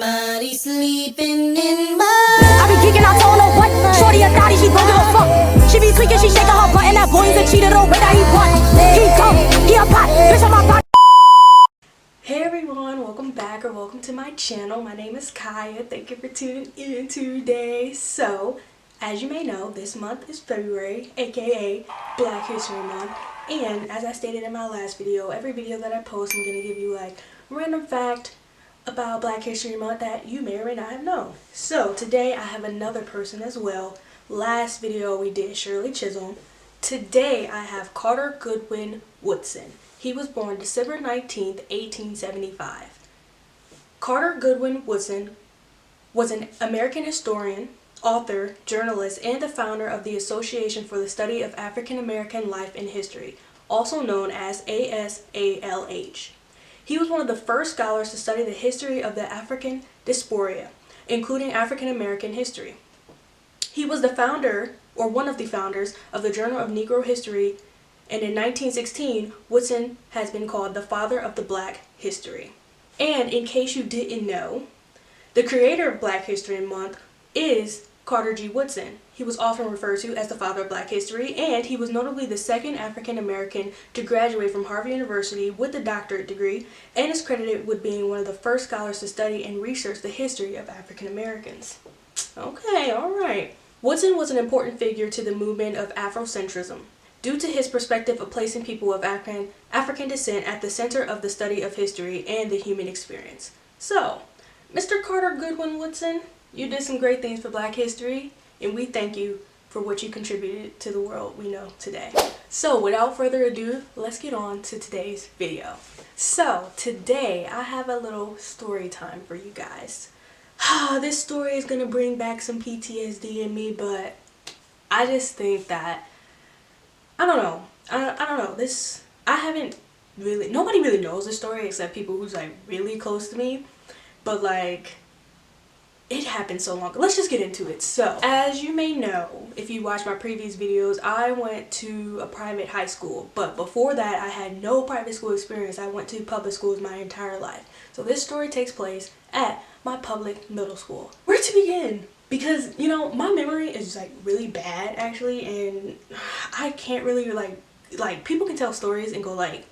Somebody sleeping in my. I be geeking out, don't know what. Shorty a thotty, she gon' give a fuck. She be tweaking, she shaking her butt, and that boy's a cheater, the way that he want. He dumb, he a pot, bitch on my body. Hey everyone, welcome back or welcome to my channel. My name is Kaya. Thank you for tuning in today. So, as you may know, this month is February, aka Black History Month. And as I stated in my last video, every video that I post, I'm going to give you like a random fact about Black History Month that you may or may not have known. So, today I have another person as well. Last video we did Shirley Chisholm. Today I have Carter Goodwin Woodson. He was born December 19th, 1875. Carter Goodwin Woodson was an American historian, author, journalist, and the founder of the Association for the Study of African American Life and History, also known as ASALH. He was one of the first scholars to study the history of the African diaspora, including African American history. He was the founder, or one of the founders, of the Journal of Negro History, and in 1916, Woodson has been called the father of the Black history. And in case you didn't know, the creator of Black History Month is Carter G. Woodson. He was often referred to as the father of Black history, and he was notably the second African American to graduate from Harvard University with a doctorate degree, and is credited with being one of the first scholars to study and research the history of African Americans. Okay, alright. Woodson was an important figure to the movement of Afrocentrism, due to his perspective of placing people of African descent at the center of the study of history and the human experience. So, Mr. Carter Goodwin Woodson, you did some great things for Black history, and we thank you for what you contributed to the world we know today. So, without further ado, let's get on to today's video. So, today I have a little story time for you guys. This story is going to bring back some PTSD in me, but I just think that I don't know. I don't know. I haven't really, nobody really knows this story except people who's like really close to me. But like, it happened so long. Let's just get into it. So, as you may know, if you watch my previous videos, I went to a private high school. But before that, I had no private school experience. I went to public schools my entire life. So this story takes place at my public middle school. Where to begin? Because, you know, my memory is like really bad actually, and I can't really like people can tell stories and go like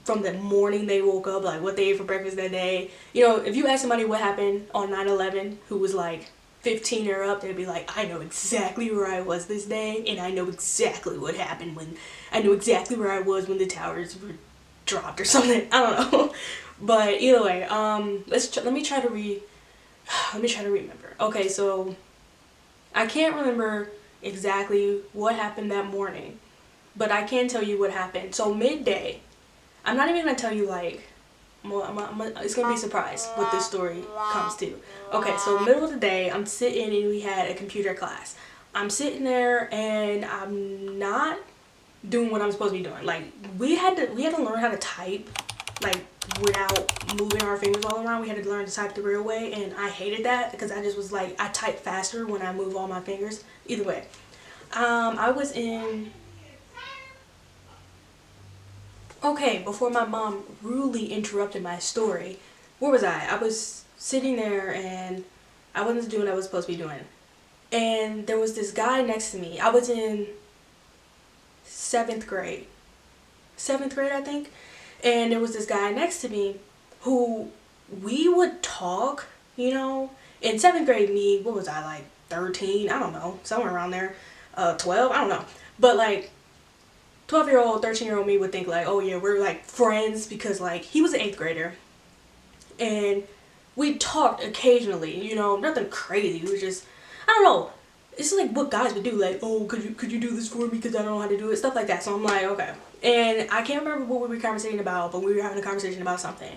from the morning they woke up, like what they ate for breakfast that day. You know, if you ask somebody what happened on 9/11 who was like 15 or up, they'd be like, I know exactly where I was this day, and I know exactly what happened when, I know exactly where I was when the towers were dropped or something. I don't know. But either way, let me try to remember. Okay, so I can't remember exactly what happened that morning, but I can tell you what happened. So midday, I'm not even gonna tell you like, well, it's gonna be a surprise what this story comes to. Okay, so middle of the day, I'm sitting and we had a computer class. I'm sitting there and I'm not doing what I'm supposed to be doing. Like we had to learn how to type, like without moving our fingers all around. We had to learn to type the real way, and I hated that because I just was like, I type faster when I move all my fingers. Either way, I was in, okay, before my mom rudely interrupted my story, where was I? I was sitting there and I wasn't doing what I was supposed to be doing, and there was this guy next to me. I was in 7th grade I think. And there was this guy next to me who we would talk, you know. In 7th grade me, what was I, like 13? I don't know, somewhere around there. 12, I don't know. But like 12-year-old, 13-year-old me would think like, oh yeah, we're like friends, because like he was an 8th grader. And we talked occasionally, you know, nothing crazy. We were just, I don't know. It's like what guys would do, like, oh, could you do this for me because I don't know how to do it, stuff like that. So I'm like, okay. And I can't remember what we were conversating about, but we were having a conversation about something.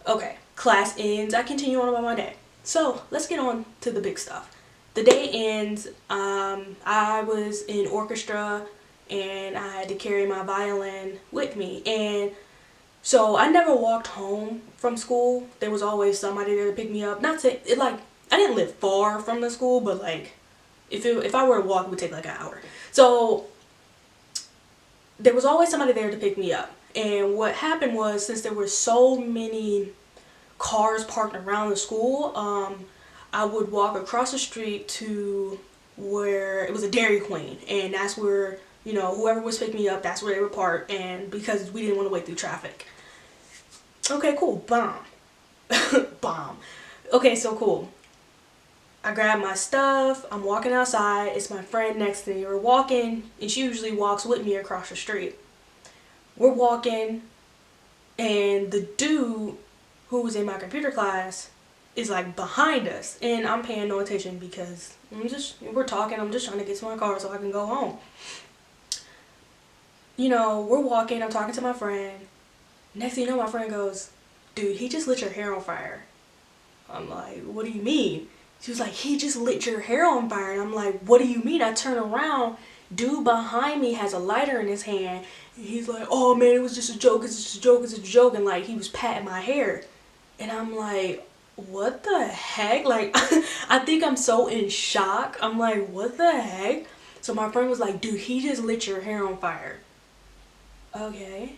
Okay, class ends. I continue on about my day. So let's get on to the big stuff. The day ends. I was in orchestra and I had to carry my violin with me. And so I never walked home from school. There was always somebody there to pick me up. Not to, like, I didn't live far from the school, but like, if I were to walk, it would take like an hour. So there was always somebody there to pick me up. And what happened was, since there were so many cars parked around the school, I would walk across the street to where it was a Dairy Queen, and that's where, you know, whoever was picking me up, that's where they would park, and because we didn't want to wait through traffic. Okay, cool. Bomb. Bomb. Okay, so cool. I grab my stuff, I'm walking outside, it's my friend next to me. We're walking, and she usually walks with me across the street. We're walking, and the dude who was in my computer class is like behind us, and I'm paying no attention because we're talking, I'm just trying to get to my car so I can go home. You know, we're walking, I'm talking to my friend. Next thing you know, my friend goes, dude, he just lit your hair on fire. I'm like, what do you mean? She was like, he just lit your hair on fire. And I'm like, what do you mean? I turn around, dude behind me has a lighter in his hand, and he's like, oh man, it was just a joke, it's just a joke, it's a joke, and like he was patting my hair. And I'm like, what the heck? Like, I think I'm so in shock. I'm like, what the heck? So my friend was like, dude, he just lit your hair on fire. Okay.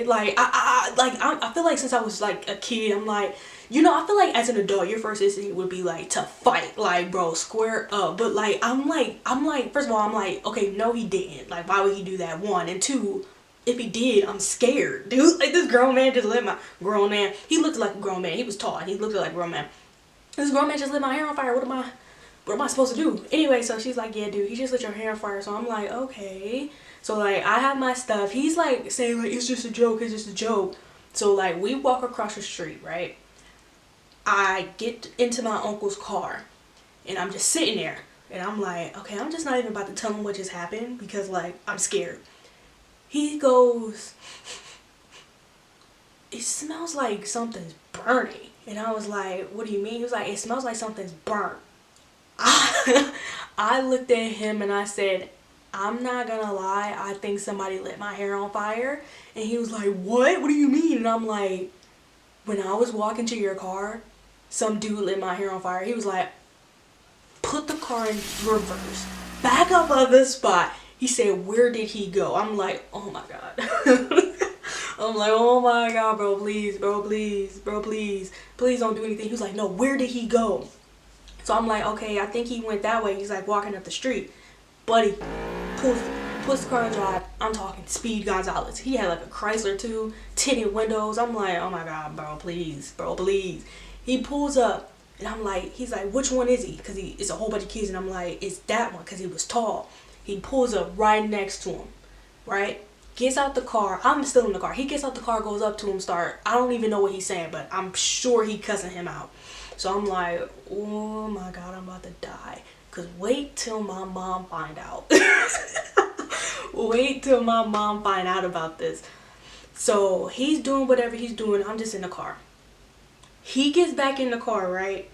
Like I feel like since I was like a kid, I'm like, you know, I feel like as an adult your first instinct would be like to fight, like, bro, square up. But like I'm like first of all, I'm like, okay, no, he didn't. Like, why would he do that? One, and two, if he did, I'm scared, dude. Like, this grown man just lit my grown man. He looked like a grown man. He was tall. He looked like a grown man. This grown man just lit my hair on fire. What am I supposed to do? Anyway, so she's like, yeah, dude, he just lit your hair on fire. So I'm like, okay. So like I have my stuff. He's like saying like, it's just a joke, it's just a joke. So like we walk across the street, right? I get into my uncle's car and I'm just sitting there and I'm like, okay, I'm just not even about to tell him what just happened because like I'm scared. He goes, it smells like something's burning. And I was like, what do you mean? He was like, it smells like something's burnt. I looked at him and I said, I'm not gonna lie, I think somebody lit my hair on fire. And he was like, what? What do you mean? And I'm like, when I was walking to your car, some dude lit my hair on fire. He was like, put the car in reverse, back up on the spot. He said, where did he go? I'm like, oh my God. I'm like, oh my God, bro, please, bro, please, bro, please. Please don't do anything. He was like, no, where did he go? So I'm like, okay, I think he went that way. He's like walking up the street. Buddy puts the car in drive. I'm talking Speed Gonzalez. He had like a Chrysler too, tinted windows. I'm like, oh my God, bro, please, bro, please. He pulls up and I'm like, he's like, which one is he? Because it's a whole bunch of kids. And I'm like, it's that one because he was tall. He pulls up right next to him, right? Gets out the car. I'm still in the car. He gets out the car, goes up to him, I don't even know what he's saying, but I'm sure he cussing him out. So I'm like, oh my God, I'm about to die. Because wait till my mom find out. Wait till my mom find out about this. So he's doing whatever he's doing. I'm just in the car. He gets back in the car, right?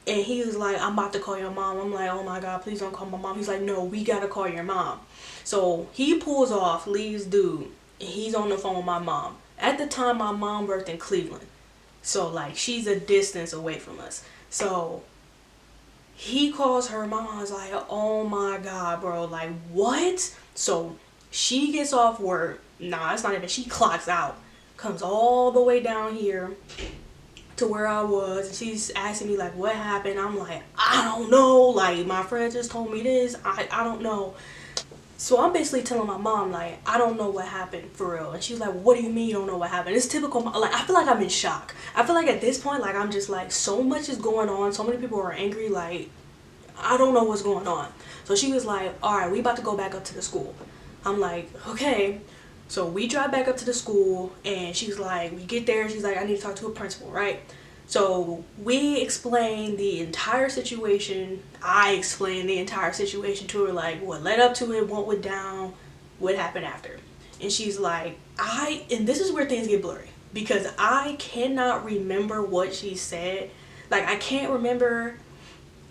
And he was like, I'm about to call your mom. I'm like, oh my God, please don't call my mom. He's like, no, we got to call your mom. So he pulls off, leaves dude, and he's on the phone with my mom. At the time, my mom worked in Cleveland. So like she's a distance away from us. So he calls her. My mom's like, oh my God, bro, like what? So she gets off work. Nah, it's not even, she clocks out, comes all the way down here to where I was, and she's asking me like, what happened? I'm like, I don't know, like my friend just told me this, I don't know. So I'm basically telling my mom like, I don't know what happened for real. And she's like, what do you mean you don't know what happened? It's typical. Like, I feel like I'm in shock. I feel like at this point, like I'm just like, so much is going on, so many people are angry, like I don't know what's going on. So she was like, all right, we about to go back up to the school. I'm like, okay. So we drive back up to the school, and she's like, we get there, she's like, I need to talk to a principal, right? So we explained the entire situation. I explained the entire situation to her, like what led up to it, what went down, what happened after. And she's like, and this is where things get blurry, because I cannot remember what she said. Like, I can't remember.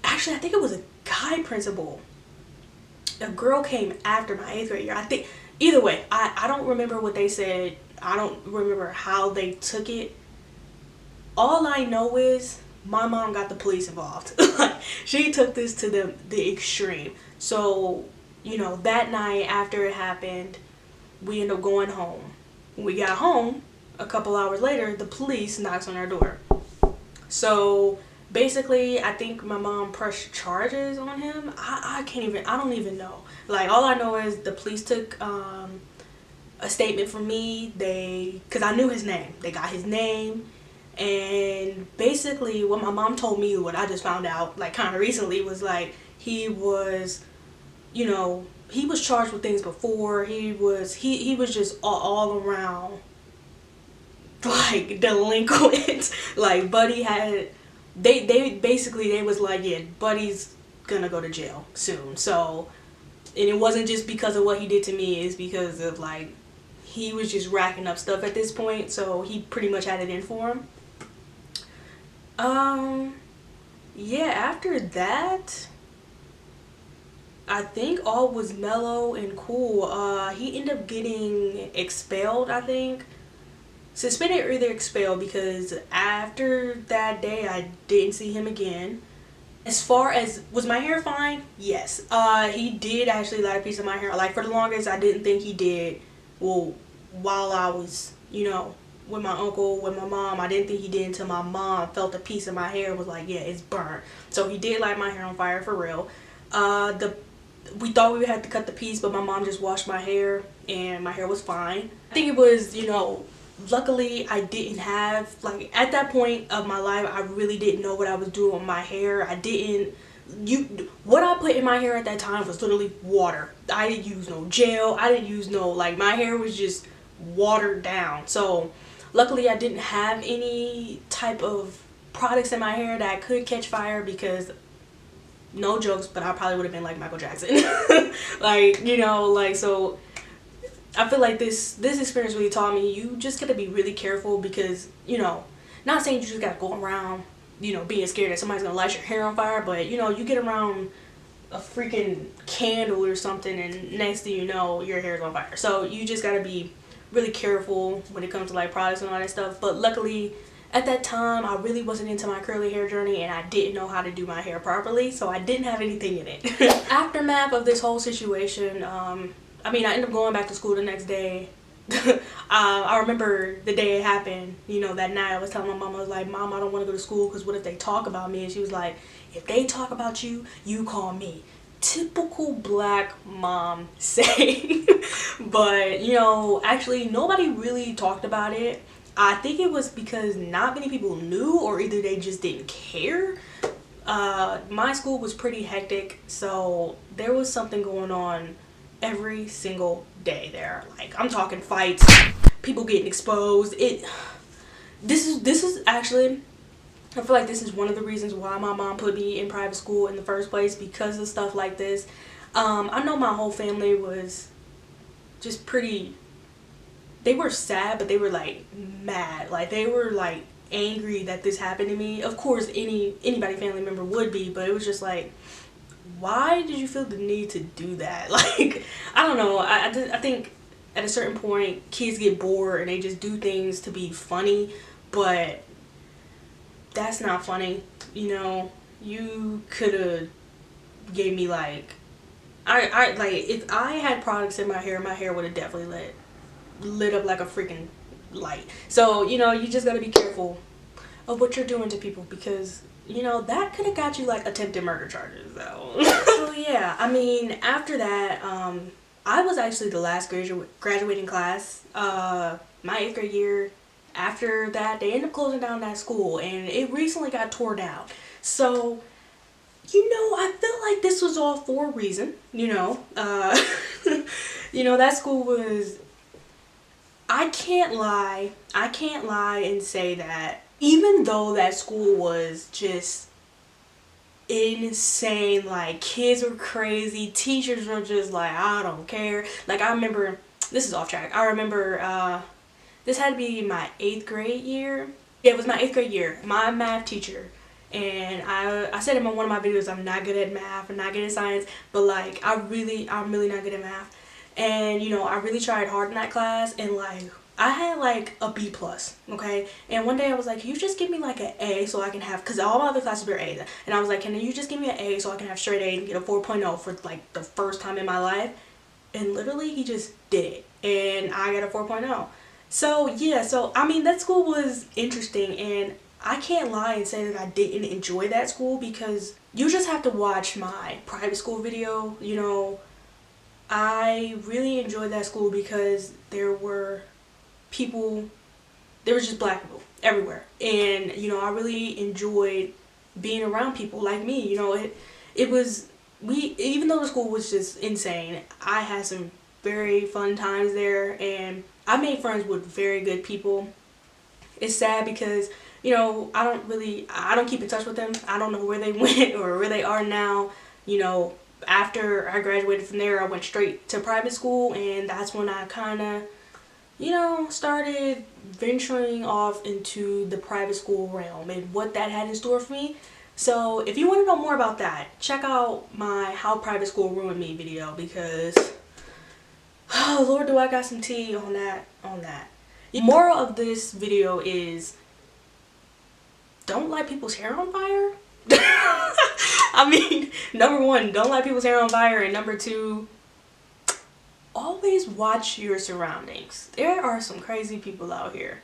Actually, I think it was a guy principal. A girl came after my 8th grade year. I think, either way, I don't remember what they said. I don't remember how they took it. All I know is my mom got the police involved. Like, she took this to the extreme. So, you know, that night after it happened, we ended up going home. When we got home, a couple hours later, the police knocks on our door. So basically, I think my mom pressed charges on him. I don't even know. Like, all I know is the police took a statement from me. Because I knew his name. They got his name. And basically, what my mom told me, what I just found out, like, kind of recently, was like, he was, you know, he was charged with things before. He was just all around, like, delinquent. Like, Buddy had, they was like, yeah, Buddy's gonna go to jail soon. So, and it wasn't just because of what he did to me, it's because of, like, he was just racking up stuff at this point, so he pretty much had it in for him. Yeah, after that, I think all was mellow and cool. He ended up getting expelled, I think. Suspended or either expelled, because after that day, I didn't see him again. As far as, was my hair fine? Yes. He did actually like a piece of my hair. Like, for the longest, I didn't think he did. Well, while I was, you know, with my uncle, with my mom, I didn't think he did until my mom felt a piece of my hair, was like, yeah, it's burnt. So he did light my hair on fire, for real. We thought we would have to cut the piece, but my mom just washed my hair and my hair was fine. I think it was, you know, luckily I didn't have, like, at that point of my life, I really didn't know what I was doing with my hair. What I put in my hair at that time was literally water. I didn't use no gel. I didn't use no, like, my hair was just watered down. So luckily I didn't have any type of products in my hair that could catch fire, because no jokes, but I probably would have been like Michael Jackson. Like, you know, like, so I feel like this experience really taught me, you just gotta be really careful, because, you know, not saying you just gotta go around, you know, being scared that somebody's gonna light your hair on fire, but, you know, you get around a freaking candle or something and next thing you know, your hair's on fire. So you just gotta be really careful when it comes to, like, products and all that stuff. But luckily, at that time, I really wasn't into my curly hair journey, and I didn't know how to do my hair properly, so I didn't have anything in it. Aftermath of this whole situation, I mean, I ended up going back to school the next day. I remember the day it happened, you know, that night I was telling my mom, I was like, Mom, I don't want to go to school because what if they talk about me? And she was like, if they talk about you, you call me. Typical black mom say. But, you know, actually nobody really talked about it. I think it was because not many people knew, or either they just didn't care. My school was pretty hectic, so there was something going on every single day there. Like, I'm talking fights, people getting exposed. This is actually, I feel like this is one of the reasons why my mom put me in private school in the first place, because of stuff like this. I know my whole family was just pretty, they were sad, but they were like mad. Like, they were like angry that this happened to me. Of course anybody family member would be, but it was just like, why did you feel the need to do that? Like, I don't know. I think at a certain point kids get bored and they just do things to be funny, but that's not funny. You know, you could have gave me, like, I like, if I had products in my hair would have definitely lit up like a freaking light. So, you know, you just gotta be careful of what you're doing to people, because, you know, that could have got you like attempted murder charges though. So yeah, I mean, after that, I was actually the last graduating class. My 8th grade year, after that, they ended up closing down that school, and it recently got tore down. So, you know, I feel like this was all for a reason, you know. You know, that school was, I can't lie and say that even though that school was just insane, like, kids were crazy, teachers were just like, I don't care. Like, I remember, this is off track, I remember this had to be my 8th grade year. Yeah, it was my 8th grade year. My math teacher, and I said in one of my videos, I'm not good at math, I'm not good at science, but like, I'm really not good at math. And, you know, I really tried hard in that class, and like, I had like a B+, okay? And one day I was like, can you just give me like an A so I can have, because all my other classes were A's, and I was like, can you just give me an A so I can have straight A and get a 4.0 for like the first time in my life? And literally he just did it, and I got a 4.0. So yeah, so I mean that school was interesting, and I can't lie and say that I didn't enjoy that school, because you just have to watch my private school video. You know, I really enjoyed that school because there were people, there was just black people everywhere, and you know, I really enjoyed being around people like me. You know, it was, we, even though the school was just insane, I had some very fun times there, and I made friends with very good people. It's sad because, you know, I don't keep in touch with them. I don't know where they went or where they are now. You know, after I graduated from there, I went straight to private school, and that's when I kind of, you know, started venturing off into the private school realm and what that had in store for me. So if you want to know more about that, check out my How Private School Ruined Me video, because oh Lord, do I got some tea on that. The moral of this video is, don't light people's hair on fire. I mean, number one, don't light people's hair on fire, and number two, always watch your surroundings. There are some crazy people out here.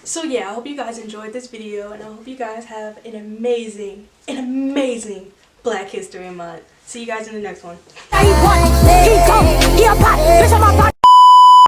So yeah, I hope you guys enjoyed this video, and I hope you guys have an amazing Black History Month. See you guys in the next one. He won, he go, he a pot, bitch on my body.